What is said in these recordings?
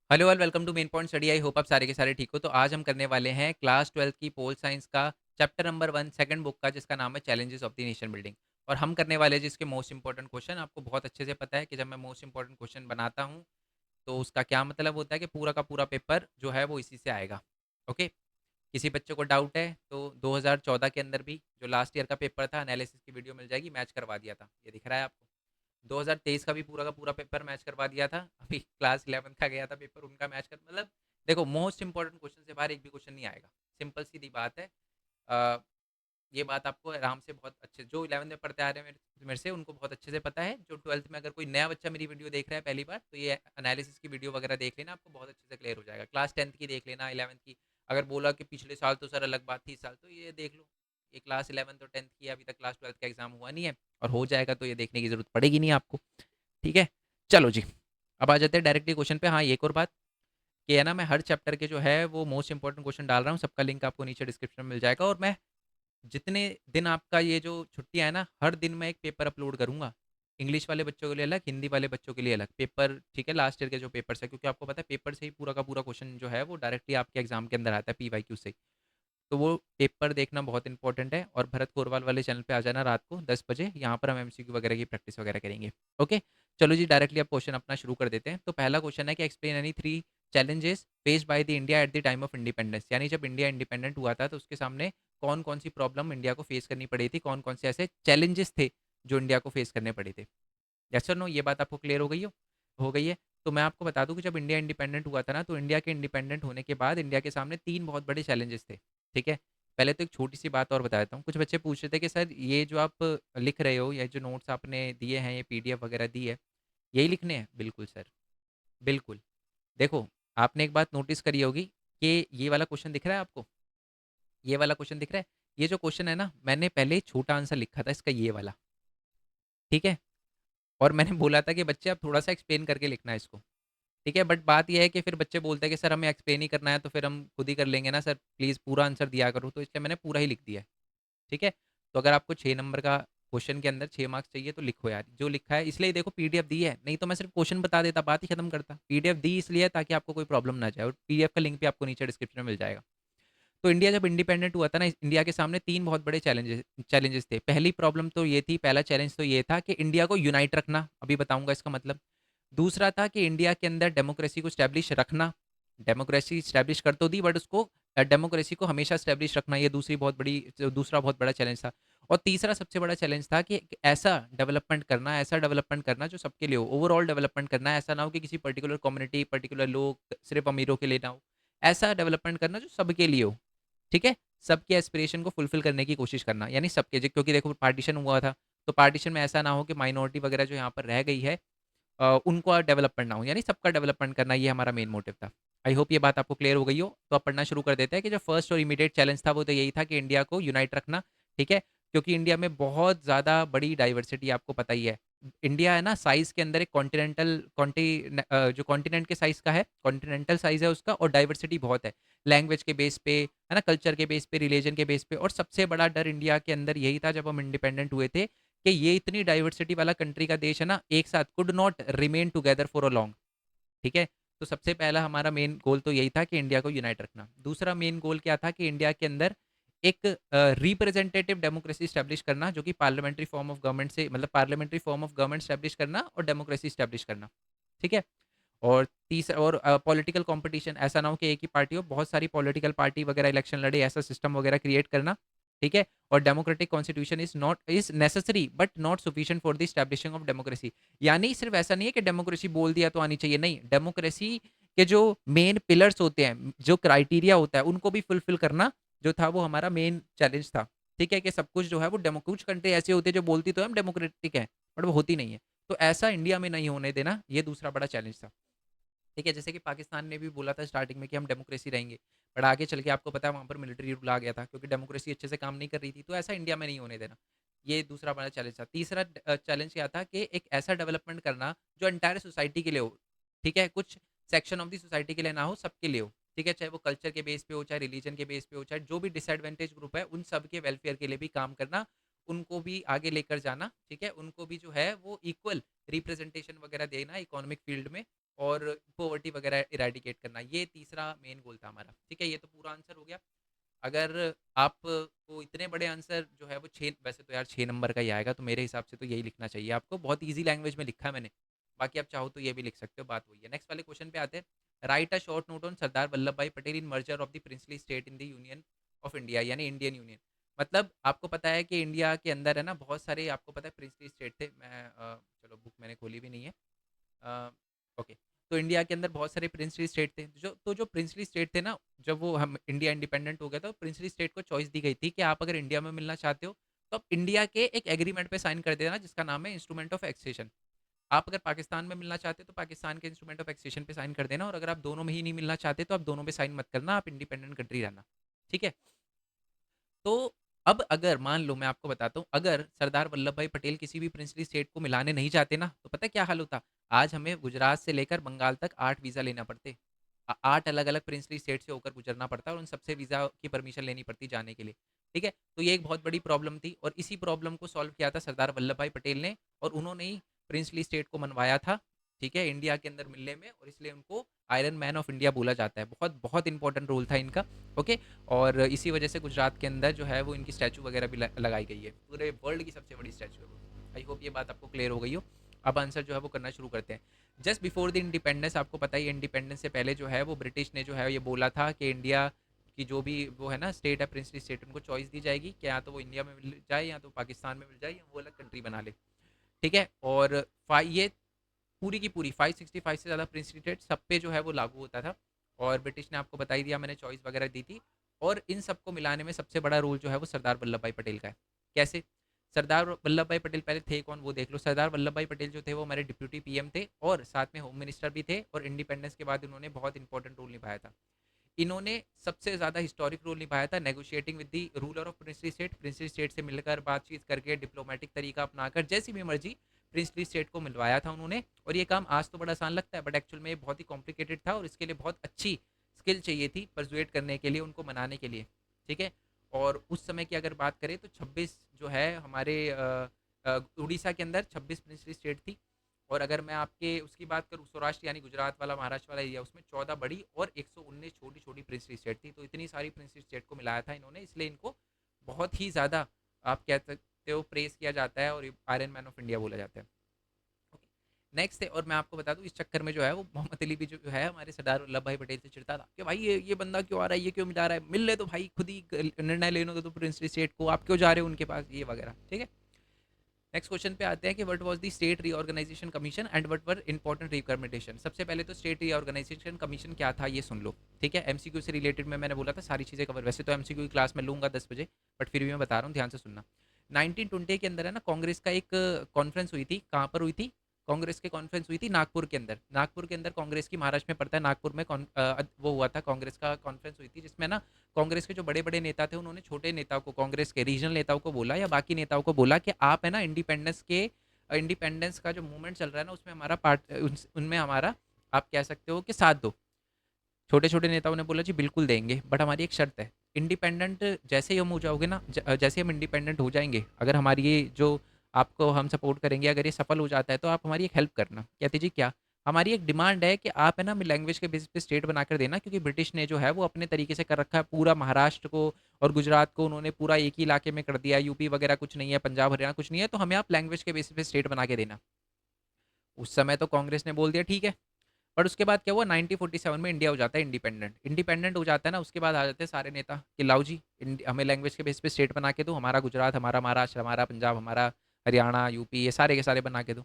Hello all, welcome to main point study. I hope आप सारे के सारे ठीक हो। तो आज हम करने वाले हैं क्लास 12th की पोल साइंस का चैप्टर नंबर 1 सेकंड बुक का, जिसका नाम है challenges of the nation building. और हम करने वाले हैं जिसके मोस्ट इंपॉर्टेंट क्वेश्चन। आपको बहुत अच्छे से पता है कि जब मैं मोस्ट इंपॉर्टेंट क्वेश्चन बनाता हूँ तो उसका क्या मतलब होता है कि पूरा का पूरा पेपर जो है वो इसी से आएगा। ओके। किसी बच्चे को डाउट है तो 2014 के अंदर भी जो लास्ट ईयर का पेपर था, एनालिसिस की वीडियो मिल जाएगी, मैच करवा दिया था। ये दिख रहा है आपको। 2023 का पूरा पेपर मैच करवा दिया था। अभी क्लास 11 का गया था पेपर, उनका मैच कर, मतलब देखो, मोस्ट इंपॉर्टेंट क्वेश्चन से बाहर एक भी क्वेश्चन नहीं आएगा। सिंपल सीधी बात है। अ, ये बात आपको आराम से, बहुत अच्छे जो 11 में पढ़ते आ रहे हैं मेरे से, उनको बहुत अच्छे से पता है। जो 12th में अगर कोई नया बच्चा मेरी वीडियो देख रहा है पहली बार, तो ये एनालिसिस की वीडियो वगैरह देख लेना, आपको बहुत अच्छे से क्लियर हो जाएगा। क्लास 10th की देख लेना, 11th की। अगर बोला कि पिछले साल तो सर अलग बात थी, इस साल तो ये देख लो। ये क्लास 11 और 10th की है, अभी तक क्लास 12th का एग्जाम हुआ नहीं है। और हो जाएगा तो ये देखने की जरूरत पड़ेगी नहीं आपको। ठीक है। चलो जी। अब आ जाते हैं डायरेक्टली क्वेश्चन पे। हाँ, ये एक और बात कि है ना, मैं हर चैप्टर के जो है वो मोस्ट इंपॉर्टेंट क्वेश्चन डाल रहा हूँ। सबका लिंक आपको नीचे डिस्क्रिप्शन में मिल जाएगा। और मैं जितने दिन आपका ये जो छुट्टियां है ना, हर दिन मैं एक पेपर अपलोड करूंगा। इंग्लिश वाले बच्चों के लिए अलग, हिंदी वाले बच्चों के लिए अलग पेपर। ठीक है, लास्ट ईयर के जो पेपर्स है, क्योंकि आपको पता है पेपर से ही पूरा का पूरा क्वेश्चन जो है वो डायरेक्टली आपके एग्जाम के अंदर आता है, पीवाईक्यू से। तो वो पेपर देखना बहुत इंपॉर्टेंट है। और भरत कोरवाल वाले चैनल पे आ जाना रात को 10 बजे, यहाँ पर हम एमसीक्यू वगैरह की प्रैक्टिस वगैरह करेंगे। ओके। चलो जी, डायरेक्टली अब क्वेश्चन अपना शुरू कर देते हैं। तो पहला क्वेश्चन है कि explain any 3 challenges faced by the India at the time of independence. यानी जब इंडिया इंडिपेंडेंट हुआ था तो उसके सामने कौन कौन सी प्रॉब्लम इंडिया को फेस करनी पड़ी थी, कौन कौन से ऐसे चैलेंजेस थे जो इंडिया को फेस करने पड़े थे। यस और नो, ये बात आपको क्लियर हो गई है। तो मैं आपको बता दूं कि जब इंडिया इंडिपेंडेंट हुआ था ना, तो इंडिया के इंडिपेंडेंट होने के बाद इंडिया के सामने 3 बहुत बड़े चैलेंजेस थे। ठीक है। पहले तो एक छोटी सी बात और बता देता हूँ। कुछ बच्चे पूछ रहे थे कि सर ये जो आप लिख रहे हो, या जो नोट्स आपने दिए हैं, ये पीडीएफ वगैरह दी है, यही लिखने हैं। बिल्कुल सर, बिल्कुल। देखो, आपने एक बात नोटिस करी होगी कि ये वाला क्वेश्चन दिख रहा है आपको, ये वाला क्वेश्चन दिख रहा है। ये जो क्वेश्चन है ना, मैंने पहले छोटा आंसर लिखा था इसका, ये वाला। ठीक है। और मैंने बोला था कि बच्चे आप थोड़ा सा एक्सप्लेन करके लिखना है इसको। ठीक है। बट बात यह है कि फिर बच्चे बोलते हैं कि सर हमें एक्सप्लेन ही करना है, तो फिर हम खुद ही कर लेंगे ना सर, प्लीज़ पूरा आंसर दिया करो। तो इसलिए मैंने पूरा ही लिख दिया है। ठीक है। तो अगर आपको 6 नंबर का क्वेश्चन के अंदर 6 मार्क्स चाहिए तो लिखो यार जो लिखा है। इसलिए देखो, पीडीएफ दी है, नहीं तो मैं सिर्फ क्वेश्चन बता देता, बात ही खत्म करता। पीडीएफ दी इसलिए ताकि आपको कोई प्रॉब्लम ना जाए, और पीडीएफ का लिंक भी आपको नीचे डिस्क्रिप्शन में मिल जाएगा। तो इंडिया जब इंडिपेंडेंट हुआ था ना, इंडिया के सामने 3 बहुत बड़े चैलेंजेस चैलेंजेस थे। पहली प्रॉब्लम तो ये थी, पहला चैलेंज तो ये था कि इंडिया को यूनाइट रखना। अभी बताऊंगा इसका मतलब। दूसरा था कि इंडिया के अंदर डेमोक्रेसी को स्टैब्लिश रखना। डेमोक्रेसी स्टैब्लिश कर तो दी, बट उसको डेमोक्रेसी को हमेशा स्टैब्लिश रखना, ये दूसरा बहुत बड़ा चैलेंज था। और तीसरा सबसे बड़ा चैलेंज था कि ऐसा डेवलपमेंट करना जो सबके लिए हो, ओवरऑल डेवलपमेंट करना है। ऐसा ना हो कि किसी पर्टिकुलर कम्युनिटी, पर्टिकुलर लोग, सिर्फ अमीरों के लिए ना हो। ऐसा डेवलपमेंट करना जो सबके लिए हो। ठीक है। सबके एस्पिरेशन को फुलफिल करने की कोशिश करना, यानी सबके, क्योंकि देखो पार्टीशन हुआ था, तो पार्टीशन में ऐसा ना हो कि माइनॉरिटी वगैरह जो यहाँ पर रह गई है, उनको डेवलपमेंट ना हो, यानी सबका डेवलपमेंट करना, ये हमारा मेन मोटिव था। आई होप ये बात आपको क्लियर हो गई हो। तो अब पढ़ना शुरू कर देते हैं कि जो फर्स्ट और इमीडिएट चैलेंज था वो तो यही था कि इंडिया को यूनाइट रखना। ठीक है। क्योंकि इंडिया में बहुत ज़्यादा बड़ी डाइवर्सिटी, आपको पता ही है। इंडिया है ना, साइज के अंदर एक जो कॉन्टिनेंट के साइज का है, कॉन्टिनेंटल साइज है उसका, और डाइवर्सिटी बहुत है। लैंग्वेज के बेस पे, है ना, कल्चर के बेस पे, रिलीजन के बेस पे। और सबसे बड़ा डर इंडिया के अंदर यही था जब हम इंडिपेंडेंट हुए थे, कि ये इतनी डाइवर्सिटी वाला कंट्री का देश है ना, एक साथ could not remain together for a long. ठीक है। तो सबसे पहला हमारा मेन गोल तो यही था कि इंडिया को यूनाइट रखना। दूसरा मेन गोल क्या था कि इंडिया के अंदर एक रिप्रेजेंटेटिव डेमोक्रेसी स्टैब्लिश करना, जो कि पार्लियामेंट्री फॉर्म ऑफ गवर्नमेंट से, मतलब parliamentary form of government establish करना और डेमोक्रेसी स्टैब्लिश करना। ठीक है। और तीसरा, और पॉलिटिकल कंपटीशन, ऐसा ना हो कि एक ही पार्टी हो, बहुत सारी पॉलिटिकल पार्टी वगैरह इलेक्शन लड़े, ऐसा सिस्टम वगैरह क्रिएट करना। ठीक है। और democratic constitution is necessary but not sufficient for the establishing of democracy. यानी सिर्फ ऐसा नहीं है कि डेमोक्रेसी बोल दिया तो आनी चाहिए, नहीं, डेमोक्रेसी के जो मेन पिलर्स होते हैं, जो क्राइटेरिया होता है, उनको भी फुलफिल करना जो था वो हमारा मेन चैलेंज था। ठीक है। कि सब कुछ जो है वो कुछ कंट्री ऐसी होती है जो बोलती तो हम डेमोक्रेटिक है, बट वो होती नहीं है। तो ऐसा इंडिया में नहीं होने देना, ये दूसरा बड़ा चैलेंज था। ठीक है। जैसे कि पाकिस्तान ने भी बोला था स्टार्टिंग में कि हम डेमोक्रेसी रहेंगे, बट आगे चल के आपको पता है वहाँ पर मिलिट्री रूल आ गया था, क्योंकि डेमोक्रेसी अच्छे से काम नहीं कर रही थी। तो ऐसा इंडिया में नहीं होने देना, ये दूसरा बड़ा चैलेंज था। तीसरा चैलेंज क्या था कि एक ऐसा डेवलपमेंट करना जो एंटायर सोसाइटी के लिए हो। ठीक है। कुछ सेक्शन ऑफ द सोसाइटी के लिए ना हो, सबके लिए हो। ठीक है। चाहे वो कल्चर के बेस पे हो, चाहे रिलीजन के बेस पे हो, चाहे जो भी डिसएडवांटेज ग्रुप है, उन सब के वेलफेयर के लिए भी काम करना, उनको भी आगे लेकर जाना। ठीक है। उनको भी जो है वो इक्वल रिप्रेजेंटेशन वगैरह देना इकोनॉमिक फील्ड में। और पॉवर्टी वगैरह इरेडिकेट करना, ये तीसरा मेन गोल था हमारा। ठीक है, ये तो पूरा आंसर हो गया। अगर आपको इतने बड़े आंसर जो है वो 6, वैसे तो यार 6 नंबर का ही आएगा, तो मेरे हिसाब से तो यही लिखना चाहिए आपको, बहुत ईजी लैंग्वेज में लिखा है मैंने। बाकी आप चाहो तो ये भी लिख सकते हो, बात वही है। नेक्स्ट वाले क्वेश्चन पे आते हैं। Write a short note on Sardar Vallabh bhai Patel in merger of the princely state in the union of India, यानी इंडियन यूनियन। मतलब आपको पता है कि इंडिया के अंदर है ना बहुत सारे, आपको पता है प्रिंसली स्टेट थे। मैं चलो बुक मैंने खोली भी नहीं है। ओके, तो इंडिया के अंदर बहुत सारे प्रिंसली स्टेट थे, जो प्रिंसली स्टेट थे ना, जब वो हम इंडिया इंडिपेंडेंट हो गया था, तो प्रिंसली स्टेट को चॉइस दी गई थी कि आप अगर इंडिया में मिलना चाहते हो तो आप इंडिया के एक एग्रीमेंट पे साइन कर देना जिसका नाम है इंस्ट्रूमेंट ऑफ एक्सेशन। आप अगर पाकिस्तान में मिलना चाहते हो तो पाकिस्तान के इंस्ट्रूमेंट ऑफ एक्सेशन पे साइन कर देना, और अगर आप दोनों में ही नहीं मिलना चाहते तो आप दोनों पे साइन मत करना, आप इंडिपेंडेंट कंट्री रहना। ठीक है, तो अब अगर मान लो, मैं आपको बताता हूँ, अगर सरदार वल्लभ भाई पटेल किसी भी प्रिंसली स्टेट को मिलाने नहीं चाहते ना, तो पता है क्या हाल होता। आज हमें गुजरात से लेकर बंगाल तक 8 वीज़ा लेना पड़ते। 8 अलग अलग प्रिंसली स्टेट से होकर गुजरना पड़ता और उन सबसे वीज़ा की परमिशन लेनी पड़ती जाने के लिए। ठीक है, तो ये एक बहुत बड़ी प्रॉब्लम थी, और इसी प्रॉब्लम को सॉल्व किया था सरदार वल्लभ भाई पटेल ने, और उन्होंने ही प्रिंसली स्टेट को मनवाया था। ठीक है, इंडिया के अंदर मिलने में, और इसलिए उनको आयरन मैन ऑफ इंडिया बोला जाता है। बहुत बहुत इंपॉर्टेंट रोल था इनका। ओके, और इसी वजह से गुजरात के अंदर जो है वो इनकी स्टैचू वगैरह भी लगाई गई है। पूरे वर्ल्ड की सबसे बड़ी स्टैचू है वो। आई होप ये बात आपको क्लियर हो गई हो। अब आंसर जो है वो करना शुरू करते हैं। जस्ट बिफोर द इंडिपेंडेंस, आपको पता ही है इंडिपेंडेंस से पहले जो है वो ब्रिटिश ने जो है ये बोला था कि इंडिया की जो भी वो है ना स्टेट है, प्रिंसली स्टेट, उनको चॉइस दी जाएगी कि या तो वो इंडिया में मिल जाए या तो पाकिस्तान में मिल जाए, या वो अलग कंट्री बना ले। ठीक है, और ये पूरी की पूरी 565 से ज़्यादा प्रिंस स्टेट सब पे जो है वो लागू होता था। और ब्रिटिश ने आपको बता ही दिया, मैंने चॉइस वगैरह दी थी। और इन सबको मिलाने में सबसे बड़ा रोल जो है वो सरदार वल्लभ भाई पटेल का है। कैसे? सरदार वल्लभ भाई पटेल पहले थे कौन वो देख लो। सरदार वल्लभ भाई पटेल जो थे वो हमारे डिप्यूटी पीएम थे, और साथ में होम मिनिस्टर भी थे, और इंडिपेंडेंस के बाद उन्होंने बहुत इंपॉर्टेंट रोल निभाया था। इन्होंने सबसे ज़्यादा हिस्टोरिक रोल निभाया था negotiating with the ruler of princely state. Princely state से मिलकर बातचीत करके डिप्लोमेटिक तरीका अपनाकर जैसी भी मर्जी प्रिंसली स्टेट को मिलवाया था उन्होंने। और ये काम आज तो बड़ा आसान लगता है, बट एक्चुअल में ये बहुत ही कॉम्प्लिकेटेड था, और इसके लिए बहुत अच्छी स्किल चाहिए थी परसुएट करने के लिए, उनको मनाने के लिए। ठीक है, और उस समय की अगर बात करें तो 26 जो है हमारे उड़ीसा के अंदर 26 प्रिंसली स्टेट थी। और अगर मैं आपके उसकी बात करूँ, सौराष्ट्र यानी गुजरात वाला, महाराष्ट्र वाला एरिया, उसमें 14 बड़ी और 119 छोटी छोटी प्रिंसली स्टेट थी। तो इतनी सारी प्रिंसली स्टेट को मिलाया था इन्होंने, इसलिए इनको बहुत ही ज़्यादा, आप कह सकते हो, प्रेस किया जाता है, और आयरन मैन ऑफ इंडिया बोला जाता है। ओके, नेक्स्ट है, और मैं आपको बता दूं इस चक्कर में जो है वो मोहम्मद अली भी जो है हमारे सरदार वल्लभ भाई पटेल से चिढ़ता था कि भाई ये बंदा क्यों आ रहा है, ये क्यों मिला रहा है, मिल ले तो भाई खुद ही निर्णय लेने दो तो प्रिंसली स्टेट को, आप क्यों जा रहे हो उनके पास, ये वगैरह। ठीक है, नेक्स्ट क्वेश्चन पे आते हैं कि what was the state reorganisation commission and what were important recommendation. सबसे पहले तो स्टेट रीऑर्गेनाइजेशन कमीशन क्या था ये सुन लो। ठीक है, एमसीक्यू से रिलेटेड में मैंने बोला था सारी चीज़ें कवर, वैसे तो एमसीक्यू की क्लास में लूंगा 10 बजे, बट फिर भी मैं बता रहा हूँ, ध्यान से सुनना। 1920 के अंदर है ना कांग्रेस का एक कॉन्फ्रेंस हुई थी। कहाँ पर हुई थी? कांग्रेस की कॉन्फ्रेंस हुई थी नागपुर के अंदर। नागपुर के अंदर कांग्रेस की, महाराष्ट्र में पड़ता है नागपुर में, वो हुआ था, कांग्रेस का कॉन्फ्रेंस हुई थी, जिसमें ना कांग्रेस के जो बड़े बड़े नेता थे उन्होंने छोटे नेताओं को, कांग्रेस के रीजनल नेताओं को बोला, या बाकी नेताओं को बोला कि आप है ना इंडिपेंडेंस का जो मूवमेंट चल रहा है ना उसमें हमारा उनमें हमारा, आप कह सकते हो कि साथ दो। छोटे छोटे नेताओं ने बोला जी बिल्कुल देंगे, बट हमारी एक शर्त है। इंडिपेंडेंट जैसे ही हम हो जाओगे ना, जैसे हम इंडिपेंडेंट हो जाएंगे, अगर हमारी ये जो आपको हम सपोर्ट करेंगे, अगर ये सफल हो जाता है तो आप हमारी एक हेल्प करना। कहते जी क्या? हमारी एक डिमांड है कि आप है ना हमें लैंग्वेज के बेसिस पे स्टेट बनाकर देना, क्योंकि ब्रिटिश ने जो है वो अपने तरीके से कर रखा है पूरा महाराष्ट्र को और गुजरात को, उन्होंने पूरा एक ही इलाके में कर दिया, यूपी वगैरह कुछ नहीं है, पंजाब हरियाणा कुछ नहीं है, तो हमें आप लैंग्वेज के बेसिस पे स्टेट बना के देना। उस समय तो कांग्रेस ने बोल दिया ठीक है। पर उसके बाद क्या हुआ, 1947 में इंडिया हो जाता है इंडिपेंडेंट। इंडिपेंडेंट हो जाता है ना, उसके बाद आ जाते हैं सारे नेता कि लाओ जी हमें लैंग्वेज के बेस पे स्टेट बना के दो, हमारा गुजरात, हमारा महाराष्ट्र, हमारा पंजाब, हमारा हरियाणा, यूपी, ये सारे के सारे बना के दो।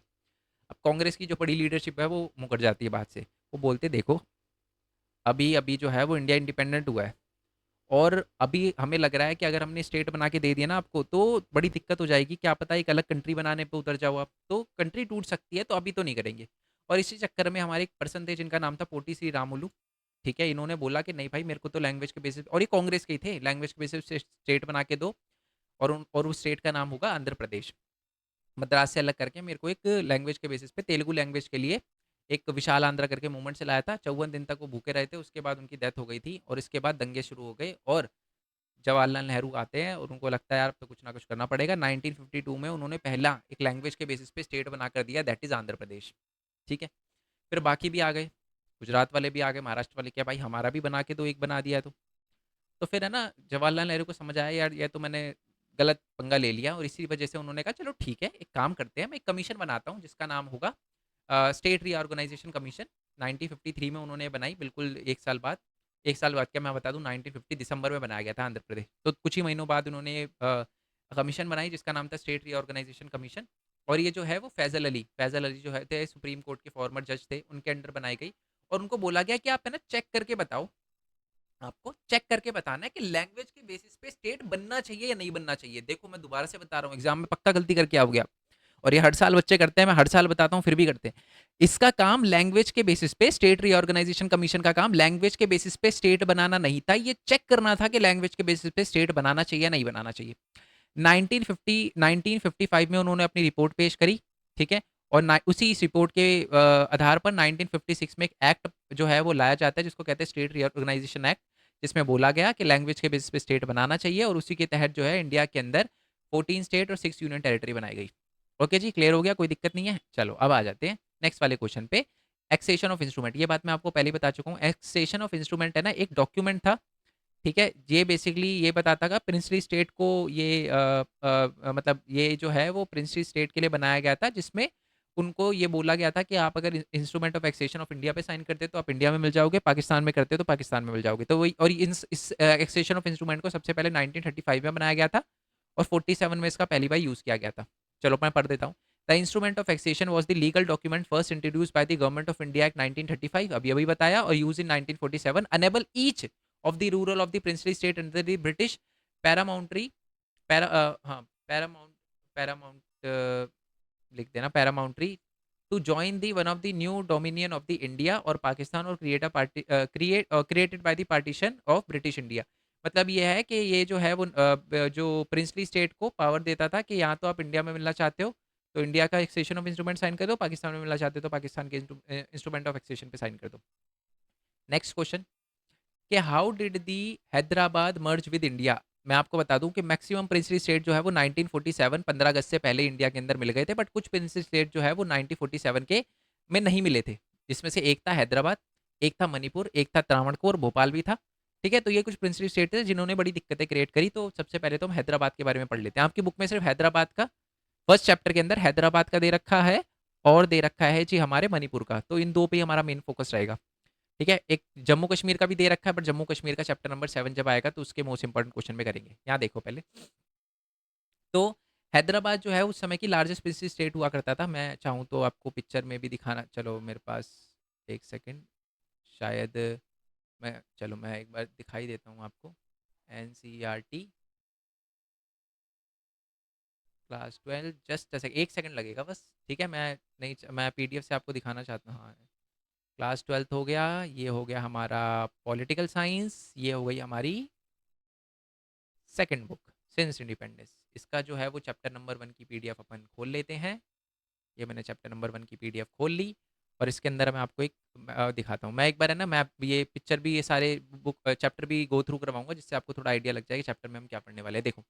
अब कांग्रेस की जो बड़ी लीडरशिप है वो मुकर जाती है बात से। वो बोलते देखो, अभी अभी जो है वो इंडिया इंडिपेंडेंट हुआ है, और अभी हमें लग रहा है कि अगर हमने स्टेट बना के दे दिया ना आपको तो बड़ी दिक्कत हो जाएगी, क्या पता एक अलग कंट्री बनाने पे उतर जाओ आप, तो कंट्री टूट सकती है, तो अभी तो नहीं करेंगे। और इसी चक्कर में हमारे एक पर्सन थे जिनका नाम था पोटी श्री रामुलू। ठीक है, इन्होंने बोला कि नहीं भाई मेरे को तो लैंग्वेज के बेसिस, और ये कांग्रेस के ही थे, लैंग्वेज के बेसिस से स्टेट बना के दो, और उस स्टेट का नाम होगा आंध्र प्रदेश। मद्रास से अलग करके मेरे को एक लैंग्वेज के बेसिस पे तेलुगु लैंग्वेज के लिए एक विशाल आंध्र करके मूवमेंट चलाया था। 54 दिन तक वो भूखे रहे थे, उसके बाद उनकी डेथ हो गई थी, और इसके बाद दंगे शुरू हो गए, और जवाहरलाल नेहरू आते हैं और उनको लगता है यार अब तो कुछ ना कुछ करना पड़ेगा। 1952 में उन्होंने पहला एक लैंग्वेज के बेसिस पे स्टेट बना कर दिया, दैट इज आंध्र प्रदेश। ठीक है, फिर बाकी भी आ गए, गुजरात वाले भी आ गए, महाराष्ट्र वाले, क्या भाई हमारा भी बना के दो, एक बना दिया तो फिर है ना, जवाहरलाल नेहरू को समझ आया यार ये तो मैंने गलत पंगा ले लिया, और इसी वजह से उन्होंने कहा चलो ठीक है, एक काम करते हैं, मैं एक कमीशन बनाता हूँ जिसका नाम होगा स्टेट रीऑर्गेनाइजेशन कमीशन। 1953 में उन्होंने बनाई, बिल्कुल एक साल बाद क्या मैं बता दूं, 1950 दिसंबर में बनाया गया था आंध्र प्रदेश। तो कुछ ही महीनों बाद उन्होंने कमीशन बनाई जिसका नाम था स्टेट रीऑर्गेनाइजेशन कमीशन। और ये जो है वो फैजल अली जो है थे सुप्रीम कोर्ट के फॉर्मर जज थे, उनके अंडर बनाई गई। और उनको बोला गया कि आप है ना चेक करके बताओ, आपको चेक करके बताना है कि लैंग्वेज के बेसिस पे स्टेट बनना चाहिए या नहीं बनना चाहिए। देखो मैं दोबारा से बता रहा हूँ, एग्जाम में पक्का गलती करके आओगे आप, और ये हर साल बच्चे करते हैं, मैं हर साल बताता हूँ फिर भी करते हैं। इसका काम लैंग्वेज के बेसिस पे, स्टेट रीऑर्गेनाइजेशन कमीशन का काम लैंग्वेज के बेसिस पे स्टेट बनाना नहीं था, ये चेक करना था कि लैंग्वेज के बेसिस पे स्टेट बनाना चाहिए या नहीं बनाना चाहिए। 1955 में उन्होंने अपनी रिपोर्ट पेश करी, ठीक है। और उसी इस रिपोर्ट के आधार पर 1956 में एक एक्ट जो है वो लाया जाता है जिसको कहते हैं स्टेट रीऑर्गेनाइजेशन एक्ट, जिसमें बोला गया कि लैंग्वेज के बेसिस पे स्टेट बनाना चाहिए, और उसी के तहत जो है इंडिया के अंदर 14 स्टेट और 6 यूनियन टेरिटरी बनाई गई। ओके जी, क्लियर हो गया, कोई दिक्कत नहीं है। चलो अब आ जाते हैं नेक्स्ट वाले क्वेश्चन पे। एक्सेशन ऑफ इंस्ट्रूमेंट, ये बात मैं आपको पहले ही बता चुका हूँ। एक्सेशन ऑफ इंस्ट्रूमेंट है ना, एक डॉक्यूमेंट था, ठीक है। ये बेसिकली ये बताता था प्रिंसली स्टेट को, ये मतलब ये जो है वो प्रिंसली स्टेट के लिए बनाया गया था, जिसमें उनको ये बोला गया था कि आप अगर instrument of accession of India पे साइन करते तो आप इंडिया में मिल जाओगे, पाकिस्तान में करते तो पाकिस्तान में मिल जाओगे। तो वही, और इस एक्सेशन ऑफ इंस्ट्रूमेंट को सबसे पहले 1935 में बनाया गया था, और 47 में इसका पहली बार यूज किया गया था। चलो मैं पढ़ देता हूँ। The instrument of accession was the legal document first introduce by the government of India act 1935, अभी अभी बताया, और use in 1947, enable each of the rural of the princely state under the British paramountry हाँ paramount paramount लिख देना paramountry to join the one of the new dominion of the India और पाकिस्तान, और create a party created by the partition of British India। मतलब ये है कि ये जो है वो जो प्रिंसली स्टेट को पावर देता था कि यहाँ तो आप इंडिया में मिलना चाहते हो तो इंडिया का एक्सेशन ऑफ इंस्ट्रूमेंट साइन कर दो, पाकिस्तान में मिलना चाहते हो तो पाकिस्तान के इंस्ट्रूमेंट ऑफ एक्सेशन पे साइन कर दो। नेक्स्ट क्वेश्चन, कि how did the Hyderabad merge with India. मैं आपको बता दूं कि मैक्सिमम प्रिंसली स्टेट जो है वो 1947 15 अगस्त से पहले इंडिया के अंदर मिल गए थे, बट कुछ प्रिंसली स्टेट जो है वो 1947 के में नहीं मिले थे, जिसमें से एक था हैदराबाद, एक था मणिपुर, एक था त्रावणकोर, भोपाल भी था, ठीक है। तो ये कुछ प्रिंसली स्टेट थे जिन्होंने बड़ी दिक्कतें क्रिएट करी। तो सबसे पहले तो हम हैदराबाद के बारे में पढ़ लेते हैं। आपकी बुक में सिर्फ हैदराबाद का फर्स्ट चैप्टर के अंदर हैदराबाद का दे रखा है, और दे रखा है जी हमारे मणिपुर का, तो इन दो पे हमारा मेन फोकस रहेगा, ठीक है। एक जम्मू कश्मीर का भी दे रखा है, बट जम्मू कश्मीर का चैप्टर नंबर 7 जब आएगा तो उसके मोस्ट इंपॉर्टेंट क्वेश्चन में करेंगे। यहाँ देखो पहले तो हैदराबाद जो है उस समय की लार्जेस्ट प्रिंसली स्टेट हुआ करता था। मैं चाहूँ तो आपको पिक्चर में भी दिखाना, चलो मेरे पास एक सेकंड, शायद मैं एक बार दिखाई देता हूँ आपको। NCERT क्लास 12, जस्ट एक सेकंड लगेगा बस, ठीक है। मैं PDF से आपको दिखाना चाहता हूँ। हाँ, क्लास 12 हो गया, ये हो गया हमारा पॉलिटिकल साइंस, ये हो गई हमारी सेकंड बुक सिंस इंडिपेंडेंस। इसका जो है वो चैप्टर नंबर 1 की PDF अपन खोल लेते हैं। ये मैंने चैप्टर नंबर 1 की PDF खोल ली, और इसके अंदर मैं आपको एक दिखाता हूँ। मैं एक बार है ना, मैं ये पिक्चर भी, ये सारे बुक चैप्टर भी गो थ्रू करवाऊंगा, जिससे आपको थोड़ा आइडिया लग जाएगा चैप्टर में हम क्या पढ़ने वाले हैं। देखो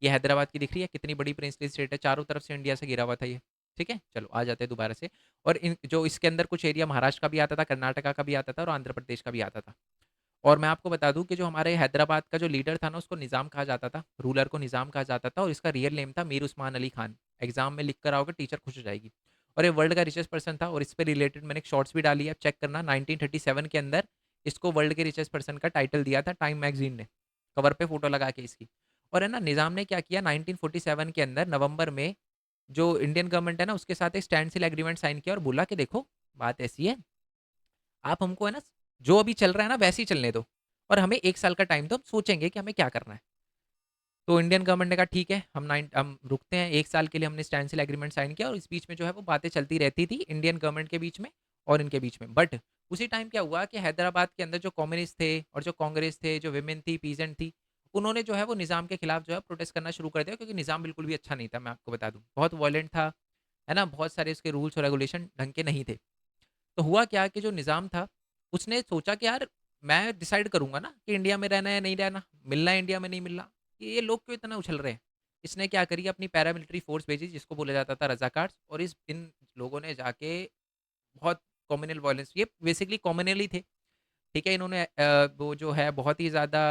ये हैदराबाद की दिख रही है, कितनी बड़ी प्रिंसली स्टेट है, चारों तरफ से इंडिया से घिरा हुआ था ये, ठीक है। चलो आ जाते हैं दोबारा से। और इन जो इसके अंदर कुछ एरिया महाराष्ट्र का भी आता था, कर्नाटका का भी आता था, और आंध्र प्रदेश का भी आता था। और मैं आपको बता दूं कि जो हमारे हैदराबाद का जो लीडर था ना, उसको निज़ाम कहा जाता था, रूलर को निज़ाम कहा जाता था, और इसका रियल नेम था मीर उस्मान अली खान। एग्जाम में लिख कर आओगे, टीचर खुश हो जाएगी। और ये वर्ल्ड का रिचेस्ट पर्सन था, और इस पे रिलेटेड मैंने एक शॉर्ट्स भी डाली है, चेक करना। 1937 के अंदर इसको वर्ल्ड के रिचेस्ट पर्सन का टाइटल दिया था टाइम मैगजीन ने, कवर पे फोटो लगा के इसकी। और है ना, निज़ाम ने क्या किया 1947 के अंदर नवंबर में, जो इंडियन गवर्नमेंट है ना उसके साथ एक स्टैंड सिल एग्रीमेंट साइन किया, और बोला कि देखो बात ऐसी है, आप हमको है ना जो अभी चल रहा है ना वैसे ही चलने दो, और हमें एक साल का टाइम दो, हम सोचेंगे कि हमें क्या करना है। तो इंडियन गवर्नमेंट ने कहा ठीक है, हम रुकते हैं एक साल के लिए। हमने स्टैंड सिल एग्रीमेंट साइन किया, और इस बीच में जो है वो बातें चलती रहती थी इंडियन गवर्नमेंट के बीच में और इनके बीच में। बट उसी टाइम क्या हुआ कि हैदराबाद के अंदर जो कम्युनिस्ट थे और जो कांग्रेस थे, जो विमेन थी, पीजेंट थी, उन्होंने जो है वो निज़ाम के खिलाफ जो है प्रोटेस्ट करना शुरू कर दिया, क्योंकि निज़ाम बिल्कुल भी अच्छा नहीं था। मैं आपको बता दूं बहुत वॉयलेंट था, है ना, बहुत सारे उसके रूल्स और रेगुलेशन ढंग के नहीं थे। तो हुआ क्या कि जो निज़ाम था उसने सोचा कि यार मैं डिसाइड करूंगा ना कि इंडिया में रहना है नहीं रहना, मिलना है इंडिया में नहीं मिलना, कि ये लोग क्यों इतना उछल रहे हैं। इसने क्या करी, अपनी पैरामिलिट्री फोर्स भेजी जिसको बोला जाता था रजाकार्स, और इन लोगों ने जाके बहुत कम्युनल वायलेंस, ये बेसिकली कम्युनल ही थे, ठीक है? इन्होंने वो जो है बहुत ही ज़्यादा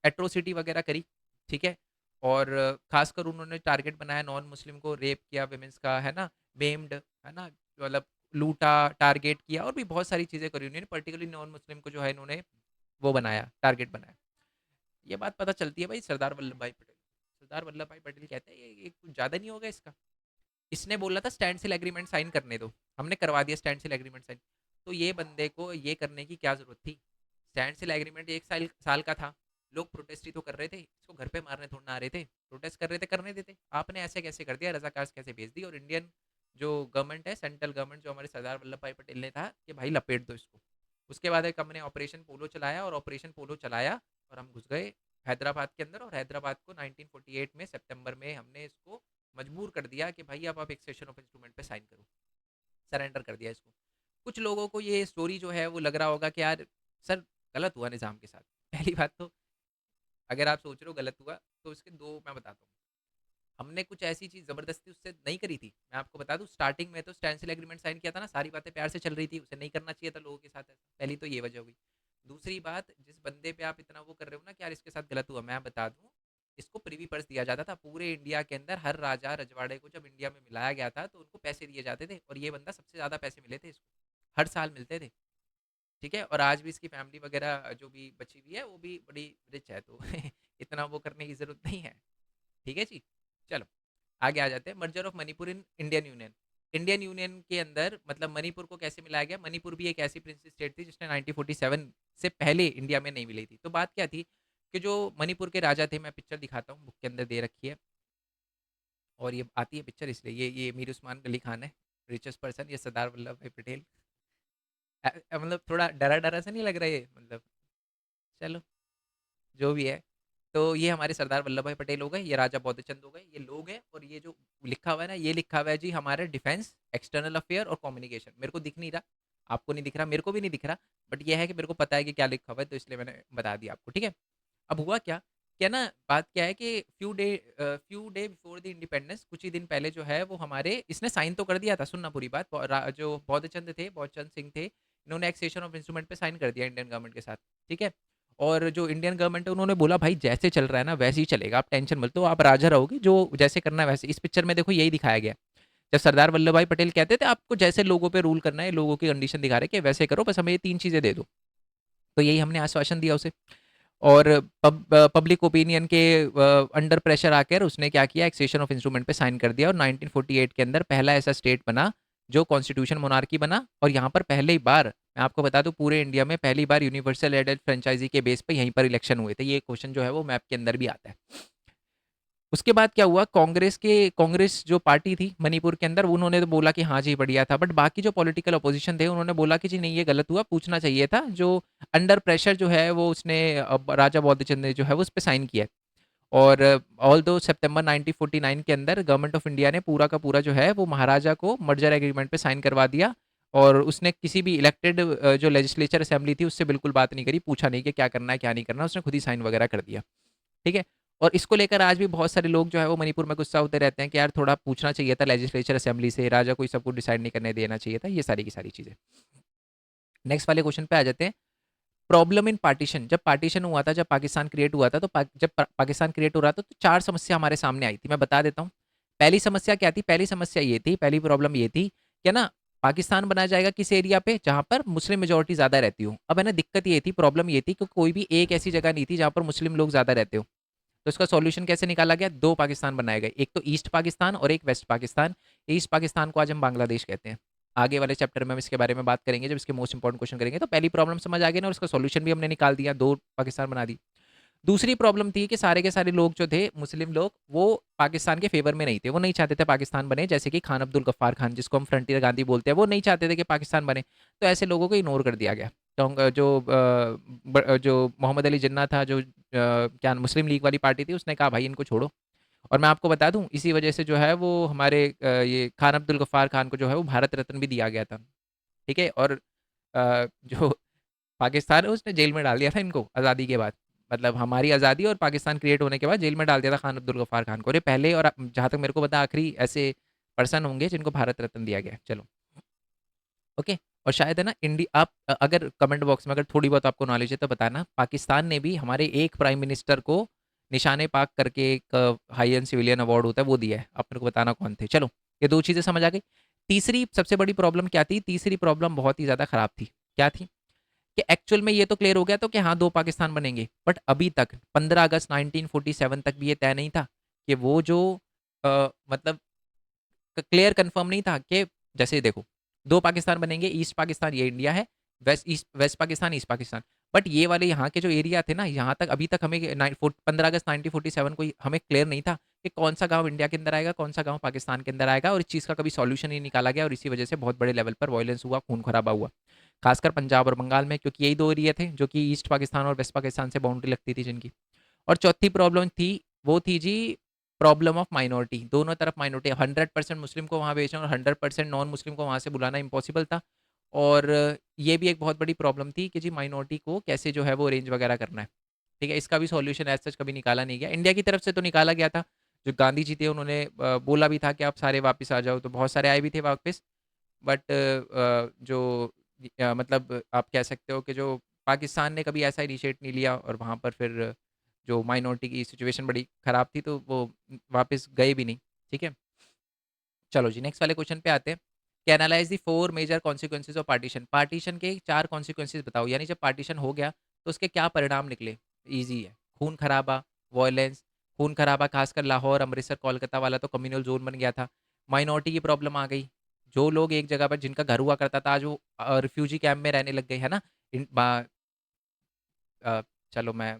एट्रोसिटी वगैरह करी, ठीक है? और ख़ासकर उन्होंने टारगेट बनाया नॉन मुस्लिम को, रेप किया वुमेन्स का, है ना? मेम्ड, है ना? मतलब लूटा, टारगेट किया और भी बहुत सारी चीज़ें करी उन्होंने, पर्टिकुलरली नॉन मुस्लिम को जो है इन्होंने वो बनाया, टारगेट बनाया। ये बात पता चलती है भाई सरदार वल्लभ भाई पटेल। सरदार वल्लभ भाई पटेल कहते हैं ये कुछ ज़्यादा नहीं होगा इसका। इसने बोला था स्टैंड सिल एग्रीमेंट साइन करने दो, हमने करवा दिया स्टैंड सिल एग्रीमेंट साइन। तो ये बंदे को ये करने की क्या जरूरत थी? स्टैंड सिल एग्रीमेंट एक साल साल का था, लोग प्रोटेस्ट ही तो कर रहे थे, इसको घर पे मारने थोड़ा ना आ रहे थे, प्रोटेस्ट कर रहे थे, करने देते। आपने ऐसे कैसे कर दिया, रजाकार कैसे भेज दी? और इंडियन जो गवर्नमेंट है, सेंट्रल गवर्नमेंट जो हमारे सरदार वल्लभ भाई पटेल ने था कि भाई लपेट दो इसको। उसके बाद एक हमने ऑपरेशन पोलो चलाया, और ऑपरेशन पोलो चलाया और हम घुस गए हैदराबाद के अंदर, और हैदराबाद को 1948 में सितंबर में हमने इसको मजबूर कर दिया कि भाई अब आप एक सेशन ऑफ इंस्ट्रूमेंट पे साइन करो, सरेंडर कर दिया इसको। कुछ लोगों को ये स्टोरी जो है वो लग रहा होगा कि यार सर गलत हुआ निज़ाम के साथ। पहली बात तो अगर आप सोच रहे हो गलत हुआ, तो इसके दो मैं बताता हूँ। हमने कुछ ऐसी चीज़ ज़बरदस्ती उससे नहीं करी थी। मैं आपको बता दूँ, स्टार्टिंग में तो स्टैंसिल एग्रीमेंट साइन किया था ना, सारी बातें प्यार से चल रही थी, उसे नहीं करना चाहिए था लोगों के साथ ऐसा। पहली तो ये वजह हुई। दूसरी बात, जिस बंदे पे आप इतना वो कर रहे हो ना कि यार इसके साथ गलत हुआ, मैं बता दूँ, इसको प्रिवी पर्स दिया जाता था पूरे इंडिया के अंदर। हर राजा रजवाड़े को जब इंडिया में मिलाया गया था तो उनको पैसे दिए जाते थे, और ये बंदा सबसे ज़्यादा पैसे मिले थे इसको, हर साल मिलते थे, ठीक है? और आज भी इसकी फैमिली वगैरह जो भी बची हुई है वो भी बड़ी रिच है, तो इतना वो करने की ज़रूरत नहीं है, ठीक है जी? चलो, आगे आ जाते हैं। Merger of Manipur in Indian union. Indian union के अंदर मतलब मणिपुर को कैसे मिलाया गया? मणिपुर भी एक ऐसी प्रिंस स्टेट थी जिसने 1947 से पहले इंडिया में नहीं मिली थी। तो बात क्या थी कि जो मणिपुर के राजा थे, मैं पिक्चर दिखाता हूँ, बुक के अंदर दे रखी है, और ये आती है पिक्चर इसलिए, ये मीर उस्मान अली खान है, रिचेस्ट पर्सन, ये सरदार वल्लभ भाई पटेल। मतलब थोड़ा डरा डरा सा नहीं लग रहा है मतलब? चलो, जो भी है। तो ये हमारे सरदार वल्लभ भाई पटेल हो गए, ये राजा बौद्ध चंद हो गए, ये लोग हैं। और ये जो लिखा हुआ है ना, ये लिखा हुआ है जी हमारे डिफेंस, एक्सटर्नल अफेयर और कम्युनिकेशन। मेरे को दिख नहीं रहा, आपको नहीं दिख रहा, मेरे को भी नहीं दिख रहा, बट ये है कि मेरे को पता है कि क्या लिखा हुआ है, तो इसलिए मैंने बता दिया आपको, ठीक है? अब हुआ क्या, क्या ना, बात क्या है कि few day before the independence, कुछ ही दिन पहले जो है वो हमारे, इसने साइन तो कर दिया था, सुनना पूरी बात, जो बौद्ध चंद थे, बौद्ध चंद सिंह थे, इन्होंने एक सेशन ऑफ इंस्ट्रूमेंट पे साइन कर दिया इंडियन गवर्नमेंट के साथ, ठीक है? और जो इंडियन गवर्नमेंट है उन्होंने बोला भाई जैसे चल रहा है ना वैसे ही चलेगा, आप टेंशन मत लो, आप राजा रहोगे, जो जैसे करना है वैसे। इस पिक्चर में देखो यही दिखाया गया। जब सरदार वल्लभ भाई पटेल कहते थे आपको जैसे लोगों पे रूल करना है, लोगों की कंडीशन दिखा रहे कि वैसे करो, बस हमें ये तीन चीजें दे दो। तो यही हमने आश्वासन दिया उसे। और पब्लिक ओपिनियन के अंडर प्रेशर आकर उसने क्या किया, एक सेशन ऑफ इंस्ट्रूमेंट पे साइन कर दिया, और 1948 के अंदर पहला ऐसा स्टेट बना जो कॉन्स्टिट्यूशन मोनार्की बना। और यहाँ पर पहली बार, मैं आपको बता दूं, पूरे इंडिया में पहली बार यूनिवर्सल एडेड फ्रेंचाइजी के बेस पे यहीं पर इलेक्शन हुए थे। ये क्वेश्चन जो है वो मैप के अंदर भी आता है। उसके बाद क्या हुआ, कांग्रेस जो पार्टी थी मणिपुर के अंदर, उन्होंने तो बोला कि हाँ जी बढ़िया था, बट बाकी जो पॉलिटिकल अपोजिशन थे उन्होंने बोला कि जी नहीं, ये गलत हुआ, पूछना चाहिए था। जो अंडर प्रेशर जो है वो उसने राजा बौद्धचंद ने जो है वो उस पर साइन किया। और ऑल दो सितंबर 1949 के अंदर गवर्नमेंट ऑफ इंडिया ने पूरा का पूरा जो है वो महाराजा को मर्जर एग्रीमेंट पे साइन करवा दिया। और उसने किसी भी इलेक्टेड जो लेजिस्लेचर असेंबली थी उससे बिल्कुल बात नहीं करी, पूछा नहीं कि क्या करना है क्या नहीं करना, उसने खुद ही साइन वगैरह कर दिया, ठीक है? और इसको लेकर आज भी बहुत सारे लोग जो है वो मणिपुर में गुस्सा होते रहते हैं कि यार थोड़ा पूछना चाहिए था लेजिस्लेचर असेंबली से, राजा को सब कुछ डिसाइड नहीं करने देना चाहिए था, ये सारी की सारी चीज़ें। नेक्स्ट वाले क्वेश्चन पे आ जाते हैं। प्रॉब्लम इन पार्टीशन, जब पार्टीशन हुआ था, जब पाकिस्तान क्रिएट हुआ था, तो जब पाकिस्तान क्रिएट हो रहा था तो चार समस्या हमारे सामने आई थी, मैं बता देता हूँ। पहली समस्या क्या थी? पहली समस्या ये थी, पहली प्रॉब्लम ये थी कि ना, पाकिस्तान बनाया जाएगा किस एरिया पे जहां पर मुस्लिम मेजोरिटी ज्यादा रहती हो। अब है ना, दिक्कत ये थी, प्रॉब्लम ये थी कि कोई भी एक ऐसी जगह नहीं थी जहां पर मुस्लिम लोग ज्यादा रहते हो। तो इसका सॉल्यूशन कैसे निकाला गया? दो पाकिस्तान बनाए गए, एक तो ईस्ट पाकिस्तान और एक वेस्ट पाकिस्तान। ईस्ट पाकिस्तान को आज हम बांग्लादेश कहते हैं। आगे वाले चैप्टर में हम इसके बारे में बात करेंगे, जब इसके मोस्ट इंपॉर्टेंट क्वेश्चन करेंगे। तो पहली प्रॉब्लम समझ आ गई ना, और उसका सॉल्यूशन भी हमने निकाल दिया, दो पाकिस्तान बना दी। दूसरी प्रॉब्लम थी कि सारे के सारे लोग जो थे मुस्लिम लोग, वो पाकिस्तान के फेवर में नहीं थे, वो नहीं चाहते थे पाकिस्तान बने। जैसे कि खान अब्दुल गफ्फार खान, जिसको हम फ्रंटियर गांधी बोलते हैं, वो नहीं चाहते थे कि पाकिस्तान बने। तो ऐसे लोगों को इग्नोर कर दिया गया। तो जो मोहम्मद अली जिन्ना था, जो क्या मुस्लिम लीग वाली पार्टी थी, उसने कहा भाई इनको छोड़ो। और मैं आपको बता दूं, इसी वजह से जो है वो हमारे ये खान अब्दुल गफ्फार खान को जो है वो भारत रत्न भी दिया गया था, ठीक है? और जो पाकिस्तान है उसने जेल में डाल दिया था इनको आज़ादी के बाद। मतलब हमारी आज़ादी और पाकिस्तान क्रिएट होने के बाद जेल में डाल दिया था खान अब्दुल गफ्फार खान को। और ये पहले और जहाँ तक मेरे को पता आखिरी ऐसे पर्सन होंगे जिनको भारत रत्न दिया गया है। चलो, ओके। और शायद है ना आप अगर कमेंट बॉक्स में अगर थोड़ी बहुत आपको नॉलेज है तो बताना, पाकिस्तान ने भी हमारे एक प्राइम मिनिस्टर को निशाने पाक करके एक हाई एंड सिविलियन अवार्ड होता है वो दिया है। आप मेरे को बताना कौन थे। चलो, ये दो चीज़ें समझ आ गई। तीसरी सबसे बड़ी प्रॉब्लम क्या थी? तीसरी प्रॉब्लम बहुत ही ज़्यादा खराब थी। क्या थी? कि एक्चुअल में ये तो क्लियर हो गया तो कि हाँ, दो पाकिस्तान बनेंगे, बट अभी तक 15 अगस्त 1947 तक भी ये तय नहीं था कि वो जो मतलब क्लियर कंफर्म नहीं था कि जैसे देखो, दो पाकिस्तान बनेंगे, ईस्ट पाकिस्तान ये इंडिया है, west Pakistan east Pakistan. But ये वाले यहाँ के जो एरिया थे ना, यहाँ तक अभी तक हमें 15 अगस्त 1947 को हमें क्लियर नहीं था कि कौन सा गांव इंडिया के अंदर आएगा, कौन सा गांव पाकिस्तान के अंदर आएगा, और इस चीज़ का कभी सॉल्यूशन नहीं निकाला गया, और इसी वजह से बहुत बड़े लेवल पर वायलेंस हुआ, खून खराबा हुआ, खासकर पंजाब और बंगाल में, क्योंकि यही दो एरिया थे जो कि ईस्ट पाकिस्तान और वेस्ट पाकिस्तान से बाउंड्री लगती थी जिनकी। और चौथी प्रॉब्लम थी, वो थी जी प्रॉब्लम ऑफ माइनॉरिटी। दोनों तरफ माइनॉरिटी, 100% मुस्लिम को वहाँ भेजना और 100% नॉन मुस्लिम को वहाँ से बुलाना इम्पॉसिबल था। और ये भी एक बहुत बड़ी प्रॉब्लम थी कि जी माइनॉरिटी को कैसे जो है वो अरेंज वगैरह करना है। ठीक है, इसका भी सॉल्यूशन एज सच कभी निकाला नहीं गया। इंडिया की तरफ से तो निकाला गया था, जो गांधी जी थे उन्होंने बोला भी था कि आप सारे वापस आ जाओ, तो बहुत सारे आए भी थे वापस। बट जो मतलब आप कह सकते हो कि जो पाकिस्तान ने कभी ऐसा इनिशिएट नहीं लिया, और वहाँ पर फिर जो माइनॉरिटी की सिचुएशन बड़ी ख़राब थी, तो वो वापस गए भी नहीं। ठीक है, चलो जी नेक्स्ट वाले क्वेश्चन पे आते हैं कि analyse the 4 major consequences of partition. Partition के 4 कॉन्सिक्वेंसेज बताओ, यानी जब पार्टीशन हो गया तो उसके क्या परिणाम निकले। ईजी है, खून खराबा, वायलेंस, खून खराबा खासकर लाहौर, अमृतसर, कोलकाता वाला तो कम्युनल जोन बन गया था। माइनॉरिटी की प्रॉब्लम आ गई, जो लोग एक जगह पर जिनका घर हुआ करता था, आज वो रिफ्यूजी कैंप में रहने लग गए, है ना। इन- बा- चलो मैं,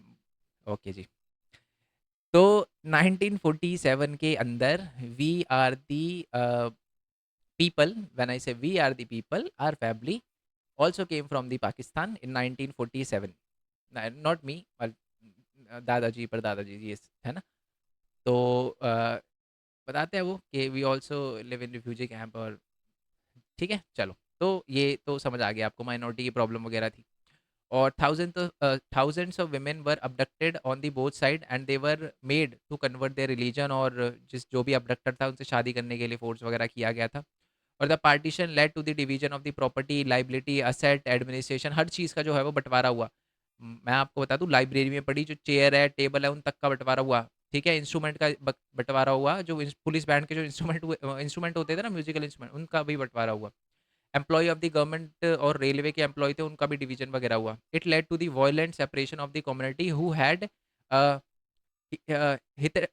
ओके जी। तो 1947 के अंदर we are the people, when I say we are the people, our family also came from the Pakistan in 1947. Not me, well, दादाजी पर दादाजी ये है ना। तो बताते हैं वो कि we also live in refugee camp, और ठीक है चलो। तो ये तो समझ आ गया आपको, माइनॉरिटी की प्रॉब्लम वगैरह थी। और thousands of women were abducted on the both side and they were made to convert their religion, और जिस जो भी अबडक्टर था उनसे शादी करने के लिए फोर्स वगैरह किया गया था। और the partition led to the division of the property, liability, asset, administration, हर चीज़ का जो है वो बंटवारा हुआ। मैं आपको बता दूं, लाइब्रेरी में पड़ी जो चेयर है, टेबल है, उन तक का बंटवारा हुआ। ठीक है, इंस्ट्रूमेंट का बंटवारा हुआ, जो पुलिस बैंड के जो इंस्ट्रूमेंट होते थे ना, म्यूजिकल इंस्ट्रूमेंट, उनका भी बंटवारा हुआ। एम्प्लॉय ऑफ द गवर्नमेंट और रेलवे के एम्प्लॉय थे, उनका भी डिवीजन वगैरह हुआ। It led to the violent separation of the community who had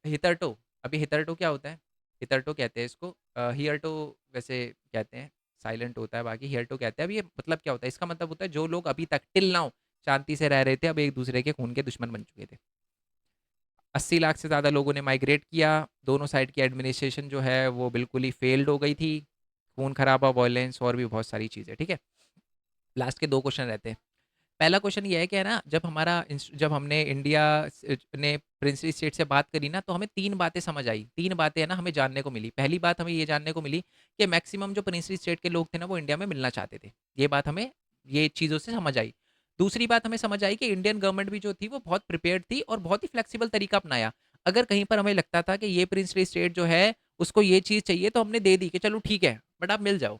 hitherto. अभी हितरटो क्या होता है? हितरटो कहते हैं इसको, हियरटो वैसे कहते हैं, साइलेंट होता है बाकी, हियरटो कहते हैं। अब ये मतलब क्या होता है? इसका मतलब होता है जो लोग अभी तक टिल नाउ शांति से रह रहे थे, अब एक दूसरे के खून के दुश्मन बन चुके थे। 80 लाख से ज़्यादा लोगों ने माइग्रेट किया। दोनों साइड की एडमिनिस्ट्रेशन जो है वो बिल्कुल ही फेल्ड हो गई थी। खून खराबा, वायलेंस और भी बहुत सारी चीज़ें। ठीक है, लास्ट के दो क्वेश्चन रहते हैं। पहला क्वेश्चन ये है कि है ना, जब हमने इंडिया ने प्रिंसली स्टेट से बात करी ना, तो हमें तीन बातें समझ आई, तीन बातें है ना हमें जानने को मिली। पहली बात हमें ये जानने को मिली कि मैक्सिमम जो प्रिंसली स्टेट के लोग थे ना, वो इंडिया में मिलना चाहते थे। ये बात हमें ये चीज़ों से समझ आई। दूसरी बात हमें समझ आई कि इंडियन गवर्नमेंट भी जो थी वो बहुत प्रिपेयर्ड थी और बहुत ही फ्लेक्सिबल तरीका अपनाया। अगर कहीं पर हमें लगता था कि ये प्रिंसली स्टेट जो है उसको ये चीज़ चाहिए, तो हमने दे दी कि चलो ठीक है, बट आप मिल जाओ।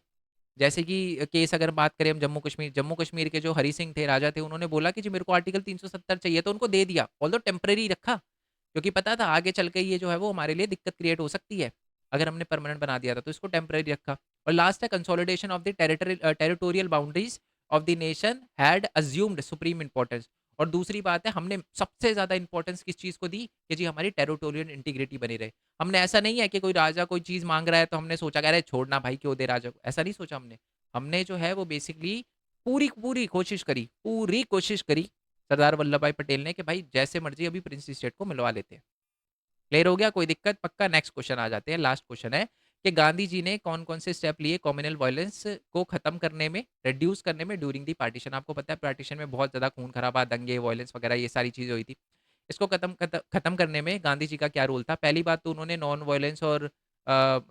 जैसे कि केस अगर बात करें हम जम्मू कश्मीर के जो हरी सिंह थे, राजा थे, उन्होंने बोला कि जी मेरे को आर्टिकल 370 चाहिए, तो उनको दे दिया, ऑल्दो टेम्परेरी रखा, क्योंकि पता था आगे चल के ये जो है वो हमारे लिए दिक्कत क्रिएट हो सकती है। अगर हमने परमानेंट बना दिया था तो इसको टेम्परेरी रखा। और लास्ट है consolidation of the territorial boundaries of the nation had assumed supreme importance. और दूसरी बात है, हमने सबसे ज्यादा इंपॉर्टेंस किस चीज को दी कि जी हमारी टेरिटोरियल इंटीग्रिटी बनी रहे। हमने ऐसा नहीं है कि कोई राजा कोई चीज मांग रहा है तो हमने सोचा कि अरे छोड़ना भाई, क्यों दे राजा को, ऐसा नहीं सोचा हमने। हमने जो है वो बेसिकली पूरी पूरी कोशिश करी, पूरी कोशिश करी सरदार वल्लभ भाई पटेल ने कि भाई जैसे मर्जी अभी प्रिंस स्टेट को मिलवा लेते हैं। क्लियर हो गया? कोई दिक्कत? पक्का। नेक्स्ट क्वेश्चन आ जाते हैं, लास्ट क्वेश्चन है कि गांधी जी ने कौन कौन से स्टेप लिए कम्युनल वायलेंस को खत्म करने में, रिड्यूस करने में ड्यूरिंग दी पार्टीशन। आपको पता है पार्टीशन में बहुत ज्यादा खून खराबा, दंगे, वायलेंस वगैरह ये सारी चीजें हुई थी। इसको खत्म करने में गांधी जी का क्या रोल था? पहली बात तो उन्होंने नॉन वायलेंस और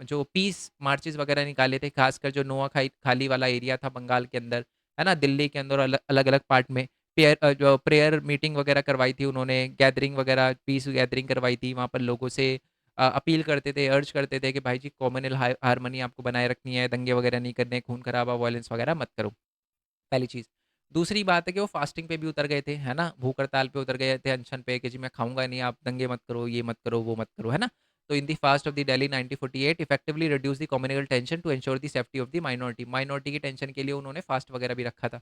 जो पीस मार्चेस वगैरह निकाले थे, खासकर जो नोआ खाली वाला एरिया था बंगाल के अंदर, है ना, दिल्ली के अंदर अलग अलग पार्ट में जो प्रेयर मीटिंग वगैरह करवाई थी उन्होंने, गैदरिंग वगैरह, पीस गैदरिंग करवाई थी, वहाँ पर लोगों से अपील करते थे, अर्ज करते थे कि भाई जी कॉमनल हारमोनी आपको बनाए रखनी है, दंगे वगैरह नहीं करने, खून खराबा, वायलेंस वगैरह मत करो। पहली चीज़। दूसरी बात है कि वो फास्टिंग पे भी उतर गए थे, है ना? भूख हड़ताल पे उतर गए थे, अनशन पे कि जी मैं खाऊँगा नहीं, आप दंगे मत करो, ये मत करो, वो मत करो, है ना? तो in the fast of the Delhi 1948 effectively reduce the communal tension to ensure the safety of the minority. Minority की टेंशन के लिए उन्होंने फास्ट वगैरह भी रखा था।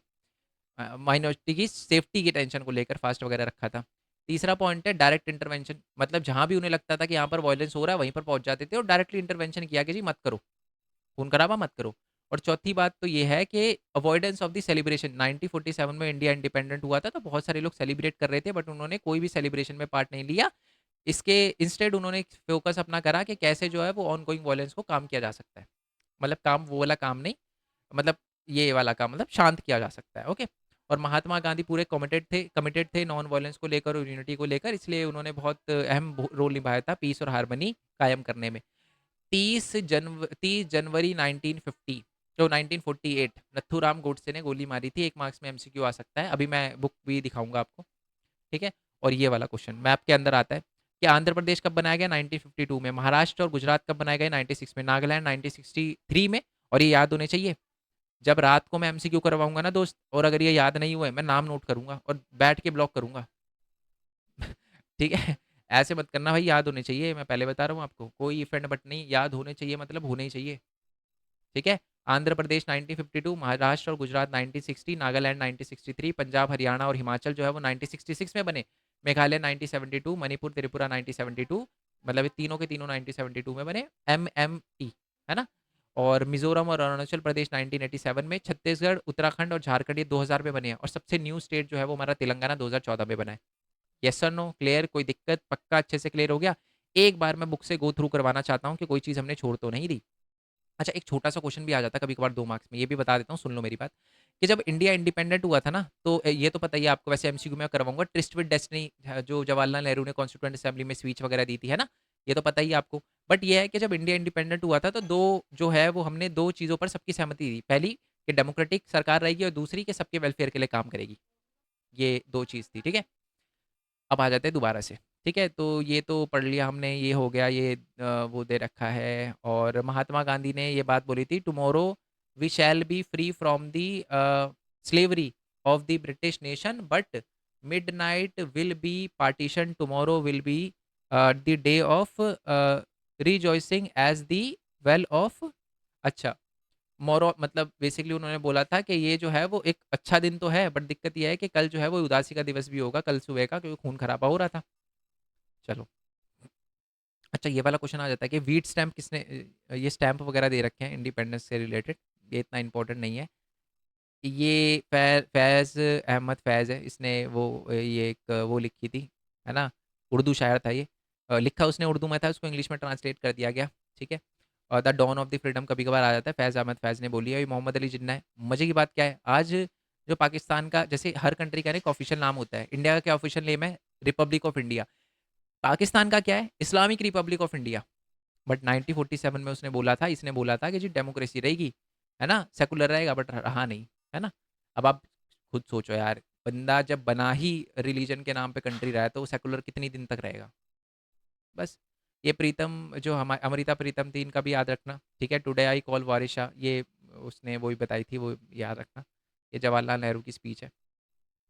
माइनॉरिटी की सेफ्टी की टेंशन को लेकर फास्ट वगैरह रखा था। तीसरा पॉइंट है डायरेक्ट इंटरवेंशन, मतलब जहाँ भी उन्हें लगता था कि यहाँ पर वायलेंस हो रहा है, वहीं पर पहुँच जाते थे और डायरेक्टली इंटरवेंशन किया कि जी मत करो, खून खराबा मत करो। और चौथी बात तो ये है कि अवॉइडेंस ऑफ द सेलिब्रेशन। 1947 में इंडिया इंडिपेंडेंट हुआ था तो बहुत सारे लोग सेलिब्रेट कर रहे थे, बट उन्होंने कोई भी सेलिब्रेशन में पार्ट नहीं लिया। इसके इंस्टेड उन्होंने फोकस अपना करा कि कैसे जो है वो ऑन गोइंग वायलेंस को काम किया जा सकता है। मतलब काम वो वाला काम नहीं, मतलब ये वाला काम, मतलब शांत किया जा सकता है। ओके। और महात्मा गांधी पूरे कमिटेड थे नॉन वायलेंस को लेकर और यूनिटी को लेकर, इसलिए उन्होंने बहुत अहम रोल निभाया था पीस और हारमनी कायम करने में। 30 जनवरी 1950 तो 1948 नथुराम गोडसे ने गोली मारी थी। एक मार्क्स में एमसीक्यू आ सकता है, अभी मैं बुक भी दिखाऊंगा आपको। ठीक है। और ये वाला क्वेश्चन मैप के अंदर आता है कि आंध्र प्रदेश कब बनाया गया 1952 में, महाराष्ट्र और गुजरात कब बनाया गया 96 में, नागालैंड 1963 में। और ये याद होने चाहिए। जब रात को मैं एमसीक्यू करवाऊंगा ना दोस्त, और अगर ये याद नहीं हुआ है, मैं नाम नोट करूंगा और बैठ के ब्लॉक करूंगा। ठीक है। ऐसे मत करना भाई, याद होने चाहिए, मैं पहले बता रहा हूँ आपको, कोई इफेंट बट नहीं, याद होने चाहिए, मतलब होने ही चाहिए। ठीक है। आंध्र प्रदेश 1952, महाराष्ट्र और गुजरात 1960, नागालैंड 1963, पंजाब हरियाणा और हिमाचल जो है वो 1966 में बने, मेघालय 1972, मणिपुर त्रिपुरा 1972, मतलब ये तीनों के तीनों 1972 में बने, एमएमटी, है ना। और मिजोरम और अरुणाचल प्रदेश 1987 में, छत्तीसगढ़ उत्तराखंड और झारखंड ये 2000 में बने हैं, और सबसे न्यू स्टेट जो है वो हमारा तेलंगाना 2014 में बना है। यस और नो क्लियर, कोई दिक्कत, पक्का अच्छे से क्लियर हो गया। एक बार मैं बुक से गो थ्रू करवाना चाहता हूँ कि कोई चीज़ हमने छोड़ तो नहीं दी। अच्छा, एक छोटा सा क्वेश्चन भी आ जाता है कभी कभार 2 मार्क्स में, ये भी बता देता हूँ, सुन लो मेरी बात। कि जब इंडिया इंडिपेंडेंट हुआ था ना, तो ये तो पता ही है आपको, वैसे एमसीक्यू में करवाऊंगा, ट्रिस्ट विद डेस्टिनी जो जवाहरलाल नेहरू ने कॉन्स्टिट्यूएंट असेंबली में स्पीच वगैरह दी थी, है ना। ये तो पता ही है आपको। बट ये है कि जब इंडिया इंडिपेंडेंट हुआ था तो दो जो है वो हमने दो चीज़ों पर सबकी सहमति दी। पहली कि डेमोक्रेटिक सरकार रहेगी, और दूसरी कि सबके वेलफेयर के लिए काम करेगी। ये दो चीज़ थी। ठीक है। अब आ जाते हैं दोबारा से। ठीक है, तो ये तो पढ़ लिया हमने, ये हो गया, ये वो दे रखा है। और महात्मा गांधी ने ये बात बोली थी, tomorrow we shall be free from the slavery of the British nation, but midnight will be partition, tomorrow will be the day of rejoicing as the well of. अच्छा, मोरो मतलब बेसिकली उन्होंने बोला था कि ये जो है वो एक अच्छा दिन तो है, बट दिक्कत ये है कि कल जो है वो उदासी का दिवस भी होगा, कल सुबह का, क्योंकि खून खराबा हो रहा था। चलो। अच्छा, ये वाला क्वेश्चन आ जाता है कि वीट स्टैम्प किसने, ये स्टैम्प वगैरह दे रखे हैं इंडिपेंडेंस से रिलेटेड, ये इतना इंपॉर्टेंट नहीं है। ये फैज़ अहमद फैज़ है, इसने वो ये एक वो लिखी थी, है ना। उर्दू शायर था ये। लिखा उसने उर्दू में था, उसको इंग्लिश में ट्रांसलेट कर दिया गया। ठीक है। और the dawn of the freedom कभी कभार आ जाता है, फैज़ अहमद फैज़ ने बोली है, ये मोहम्मद अली जिन्ना है। मजे की बात क्या है, आज जो पाकिस्तान का, जैसे हर कंट्री का एक ऑफिशियल नाम होता है, इंडिया का क्या ऑफिशियल नेम है, रिपब्लिक ऑफ इंडिया। पाकिस्तान का क्या है, Islamic Republic of India. But 1947 में उसने बोला था, इसने बोला था कि जी डेमोक्रेसी रहेगी, है ना, सेकुलर रहेगा, बट रहा नहीं, है ना। अब आप खुद सोचो यार, बंदा जब बना ही रिलीजन के नाम पे कंट्री रहा है, तो वो सेकुलर कितनी दिन तक रहेगा। बस। ये प्रीतम, जो हमारे अमृता प्रीतम थी, इनका भी याद रखना। ठीक है। टुडे आई कॉल वारिशा, ये उसने वही बताई थी, वो याद रखना। ये जवाहरलाल नेहरू की स्पीच है।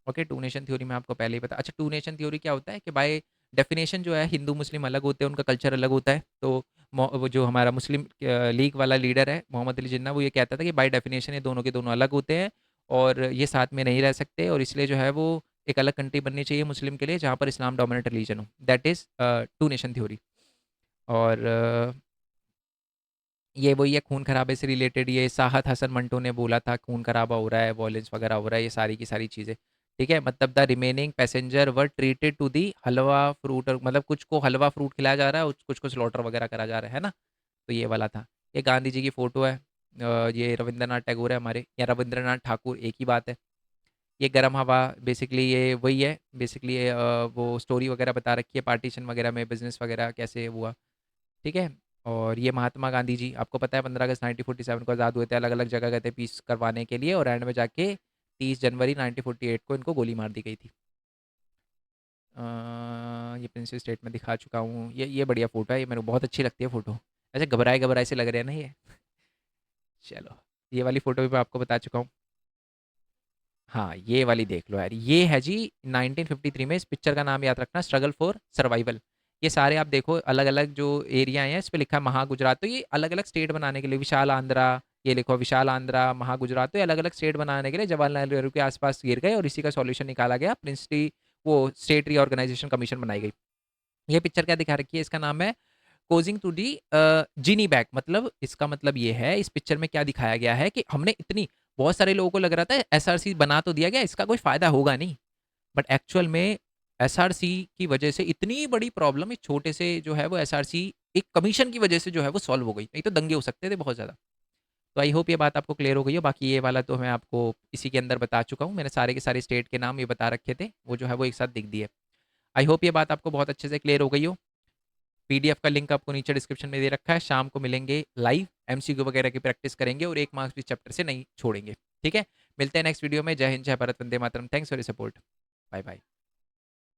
ओके। टू नेशन थ्योरी में आपको पहले ही पता। अच्छा, टू नेशन थ्योरी क्या होता है कि बाय डेफिनेशन जो है हिंदू मुस्लिम अलग होते हैं, उनका कल्चर अलग होता है। तो वो जो हमारा मुस्लिम लीग वाला लीडर है मोहम्मद अली जिन्ना, वो ये कहता था कि बाय डेफिनेशन ये दोनों के दोनों अलग होते हैं, और ये साथ में नहीं रह सकते, और इसलिए जो है वो एक अलग कंट्री बननी चाहिए मुस्लिम के लिए, जहाँ पर इस्लाम डोमिनेंट रिलीजन हो। That is two nation theory. और ये वही है, खून खराबे से रिलेटेड, ये साहत हसन मंटो ने बोला था खून खराबा हो रहा है, वॉयलेंस वगैरह हो रहा है, ये सारी की सारी चीज़ें। ठीक है। मतलब the remaining passenger were treated to the halwa fruit, मतलब कुछ को हलवा फ्रूट खिलाया जा रहा है और कुछ को स्लॉटर वगैरह करा जा रहा है ना। तो ये वाला था। ये गांधी जी की फ़ोटो है। ये रविंद्रनाथ टैगोर है हमारे, या रविंद्रनाथ ठाकुर, एक ही बात है। ये गर्म हवा, बेसिकली ये वही है, बेसिकली ये वो स्टोरी वगैरह बता रखी है पार्टीशन वगैरह में, बिजनेस वगैरह कैसे हुआ। ठीक है। और ये महात्मा गांधी जी, आपको पता है 15 अगस्त 1947 को आज़ाद हुए थे, अलग अलग जगह गए थे पीस करवाने के लिए, और एंड में जाके 30 जनवरी 1948 को इनको गोली मार दी गई थी। ये प्रिंसेस स्टेट में दिखा चुका हूँ, ये बढ़िया फोटो है, ये मेरे को बहुत अच्छी लगती है फोटो। ऐसे घबराए घबराए से लग रहे हैं ना ये। चलो, ये वाली फोटो भी मैं आपको बता चुका हूँ। हाँ, ये वाली देख लो यार, ये है जी 1953 में, इस पिक्चर का नाम याद रखना, स्ट्रगल फॉर सर्वाइवल। ये सारे आप देखो अलग-अलग जो एरिया हैं, इस पे लिखा है महागुजरात, तो ये अलग-अलग स्टेट बनाने के लिए, विशाल आंध्रा, ये लिखो विशाल आंध्रा, महागुजरात, तो ये अलग-अलग स्टेट बनाने के लिए जवाहरलाल नेहरू के आस-पास गिर गए और इसी का सॉल्यूशन निकाला गया, प्रिंसली वो स्टेट रीऑर्गेनाइजेशन कमीशन बनाई गई। ये पिक्चर क्या दिखा रखी है, इसका नाम है causing to the genie bag, मतलब इसका मतलब ये है, इस पिक्चर में क्या दिखाया गया है कि हमने इतनी, बहुत सारे लोगों को लग रहा था एसआरसी बना तो दिया गया, इसका कोई फायदा होगा नहीं, बट एक्चुअल में एसआरसी की वजह से इतनी बड़ी प्रॉब्लम, एक छोटे से जो है वो एसआरसी एक कमीशन की वजह से जो है वो सॉल्व हो गई, नहीं तो दंगे हो सकते थे बहुत ज़्यादा। तो आई होप ये बात आपको क्लियर हो गई हो। बाकी ये वाला तो मैं आपको इसी के अंदर बता चुका हूँ, मैंने सारे के सारे स्टेट के नाम ये बता रखे थे, वो जो है वो एक साथ दिख दिए। आई होप ये बात आपको बहुत अच्छे से क्लियर हो गई हो। पीडीएफ का लिंक आपको नीचे डिस्क्रिप्शन में दे रखा है, शाम को मिलेंगे लाइव, एमसीक्यू वगैरह की प्रैक्टिस करेंगे और एक मार्क्स भी चैप्टर से नहीं छोड़ेंगे। ठीक है, मिलते हैं नेक्स्ट वीडियो में। जय हिंद, जय भारत, वंदे मातरम। Thanks for your support. Bye bye.